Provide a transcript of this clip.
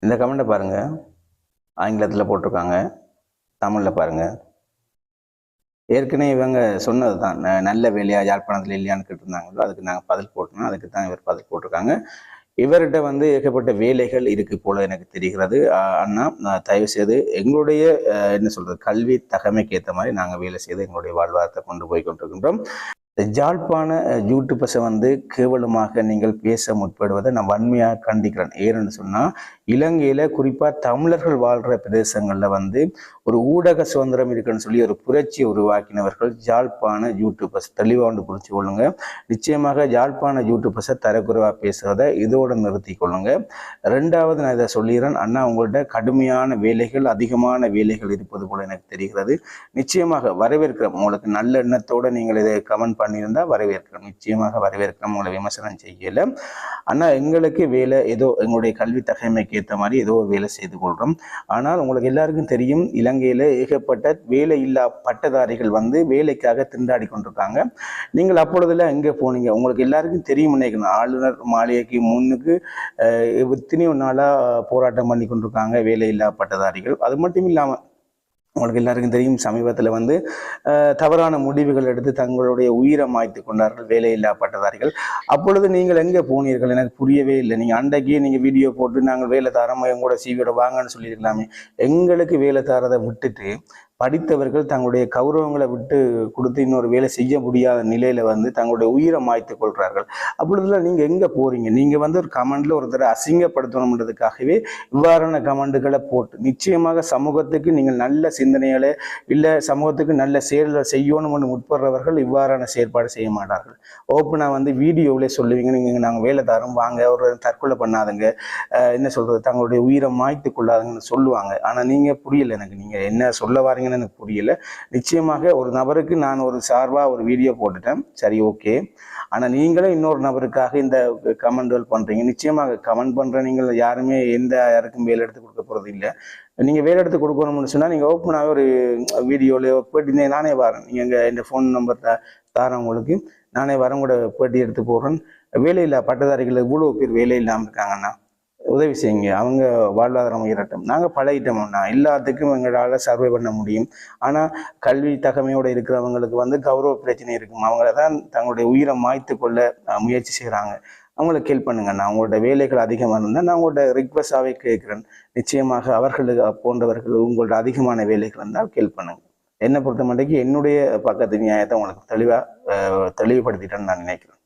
இந்த கமெண்ட்டை பாருங்க, ஆங்கிலத்தில் போட்டிருக்காங்க, தமிழில் பாருங்க. ஏற்கனவே இவங்க சொன்னது தான், நல்ல வேலையா யாழ்ப்பாணத்தில் இல்லையான்னு கேட்டிருந்தாங்களோ, அதுக்கு நாங்கள் பதில் போட்டோம். அதுக்கு தான் இவர் பதில் போட்டிருக்காங்க. இவர்கிட்ட வந்து ஏகப்பட்ட வேலைகள் இருக்கு போல எனக்கு தெரிகிறது. அண்ணா, தயவு செய்து எங்களுடைய என்ன சொல்றது, கல்வி தகமைக்கு ஏற்ற மாதிரி நாங்கள் வேலை செய்து எங்களுடைய வாழ்வாதாரத்தை கொண்டு போய் கொண்டிருக்கின்றோம். ஜாழ்ப்பாண யூடியூபர்ஸை வந்து கேவலமாக நீங்கள் பேச முற்படுவதை நான் வன்மையாக கண்டிக்கிறேன். ஏன்னு சொன்னால், இலங்கையில் குறிப்பாக தமிழர்கள் வாழ்கிற பிரதேசங்களில் வந்து ஒரு ஊடக சுதந்திரம் இருக்குன்னு சொல்லி ஒரு புரட்சியை உருவாக்கினவர்கள் ஜாழ்ப்பாண யூடியூபர்ஸ். தெளிவாக வந்து புரிச்சு கொள்ளுங்க. நிச்சயமாக ஜாழ்ப்பாண யூடியூபர்ஸை தரக்குறைவாக பேசுவதை இதோடு நிறுத்தி கொள்ளுங்க. ரெண்டாவது, நான் இதை சொல்லிடுறேன், அண்ணா உங்கள்கிட்ட கடுமையான வேலைகள், அதிகமான வேலைகள் இருப்பது போல எனக்கு தெரிகிறது. நிச்சயமாக வரவேற்கிறோம். உங்களுக்கு நல்ல எண்ணத்தோடு நீங்கள் இதை கமெண்ட் பண்ணியிருந்தா வரவேற்கிறோம், நிச்சயமாக வரவேற்கிறோம். உங்களை விமர்சனம் செய்யல. ஆனால் எங்களுக்கு வேலை ஏதோ எங்களுடைய கல்வி தகைமைக்கு ஏற்ற மாதிரி ஏதோ வேலை செய்து கொள்கிறோம். ஆனால் உங்களுக்கு எல்லாருக்கும் தெரியும், இலங்கையில் ஏகப்பட்ட வேலை இல்லா பட்டதாரிகள் வந்து வேலைக்காக திண்டாடி கொண்டிருக்காங்க. நீங்கள் அப்பொழுதுல எங்கே போனீங்க? உங்களுக்கு எல்லாருக்கும் தெரியும் நினைக்கணும், ஆளுநர் மாளிகைக்கு முன்னுக்கு எத்தனையோ நாளாக போராட்டம் பண்ணி கொண்டிருக்காங்க வேலை இல்லா பட்டதாரிகள். அது மட்டும் இல்லாமல் உங்களுக்கு எல்லாருக்கும் தெரியும், சமீபத்தில் வந்து தவறான முடிவுகள் எடுத்து தங்களுடைய உயிரை மாய்த்து கொண்டார்கள் வேலையில்லா பட்டதாரிகள். அப்பொழுது நீங்கள் எங்கே போனீர்கள்? எனக்கு புரியவே இல்லை. நீங்கள் அன்றைக்கே நீங்கள் வீடியோ போட்டு நாங்கள் வேலை தாரமாக எங்களோட சிவியோட வாங்கன்னு சொல்லியிருக்கலாமே. எங்களுக்கு வேலை தாரதை விட்டுட்டு படித்தவர்கள் தங்களுடைய கௌரவங்களை விட்டு கொடுத்து இன்னொரு வேலை செய்ய முடியாத நிலையில வந்து தங்களுடைய உயிரை மாய்த்து கொள்கிறார்கள். அப்பொழுதுல நீங்க எங்க போறீங்க? நீங்க வந்து ஒரு கமெண்ட்ல ஒருத்தரை அசிங்கப்படுத்தணும்ன்றதுக்காகவே இவ்வாறான கமெண்ட்டுகளை போட்டு, நிச்சயமாக சமூகத்துக்கு நீங்கள் நல்ல சிந்தனைகளை இல்லை சமூகத்துக்கு நல்ல செயல்களை செய்யணும்னு முற்படுறவர்கள் இவ்வாறான செயற்பாடு செய்ய மாட்டார்கள். ஓப்பனா வந்து வீடியோவிலே சொல்லுவீங்க, நீங்க நாங்கள் வேலை தரோம் வாங்க, ஒரு தற்கொலை பண்ணாதுங்க, என்ன சொல்றது, தங்களுடைய உயிரை மாய்த்து கொள்ளாதுங்கன்னு சொல்லுவாங்க. ஆனா நீங்க புரியல எனக்கு, நீங்க என்ன சொல்ல வாரீங்க எனக்கு புரியல. நிச்சயமாக ஒரு நபருக்கு நான் ஒரு சார்பா ஒரு வீடியோ போட்டுட்டேன், சரி ஓகே. ஆனா நீங்களும் இன்னொரு நபருக்காக இந்த கமெண்ட்கள் பண்றீங்க. நிச்சயமாக கமெண்ட் பண்ற நீங்கள் யாருமே எந்த யாருக்கும் வேலை எடுத்து கொடுக்க போறது இல்லை. நீங்க வேலை எடுத்து கொடுக்கணும்னு சொன்னா நீங்க ஓப்பனாக ஒரு வீடியோல போயிட்டு நானே வரேன், நீங்க இந்த ஃபோன் நம்பர் தாரேன் உங்களுக்கு, நானே வரேன் கூட பேட்டி எடுத்து போடுறேன். வேலையில்லா பட்டதாரிகள் இவ்வளவு பேர் வேலை இல்லாமல் இருக்காங்கன்னா உதவி செய்யுங்க, அவங்க வாழ்வாதாரம் உயரட்டும். நாங்கள் பழகிட்டோம்னா எல்லாத்துக்கும் எங்களால் சர்வை பண்ண முடியும். ஆனால் கல்வி தகமையோடு இருக்கிறவங்களுக்கு வந்து கௌரவ பிரச்சனை இருக்கும். அவங்கள தான் தங்களுடைய உயிரை மாய்த்து கொள்ள முயற்சி செய்கிறாங்க. அவங்களுக்கு ஹெல்ப் பண்ணுங்கண்ணா. அவங்களோட வேலைகள் அதிகமாக இருந்தால் நான் உங்களோட ரிக்வஸ்டாகவே கேட்குறேன். நிச்சயமாக அவர்களுக்கு போன்றவர்கள் உங்களோட அதிகமான வேலைகள் இருந்தால் ஹெல்ப் பண்ணுங்க. என்னை பொறுத்த மட்டும் என்னுடைய பக்கத்து நியாயத்தை உங்களுக்கு தெளிவாக தெளிவுபடுத்திட்டேன்னு நான் நினைக்கிறேன்.